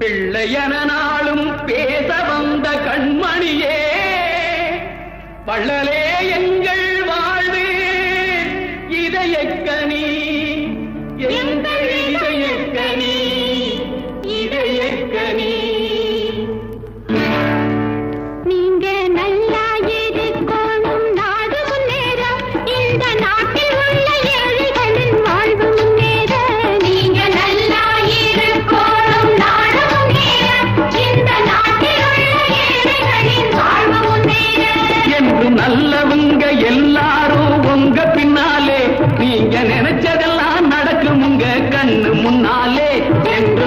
பிள்ளையன நாளும் பேச வந்த கண்மணியே, வள்ளலே எங்கள் வாழ்வு இதயக்கனி, எங்கள் இதயக்கனி, இதயக்கனி. நீங்க நல்லா இருக்கணும், நாடு முன்னேற, இந்த நாட்டில் உள்ள ஏழைகளின் வாழ்வு முன்னேற. நீங்க நல்லா இருக்கணும், நாடு முன்னேற, இந்த நாட்டில் உள்ள ஏழைகளின் வாழ்வு முன்னேற. என்று நல்லவங்க எல்லாரும் உங்க பின்னாலே, நீங்க நினைச்சதெல்லாம் நடக்கும் உங்க கண்ணு முன்னாலே. என்று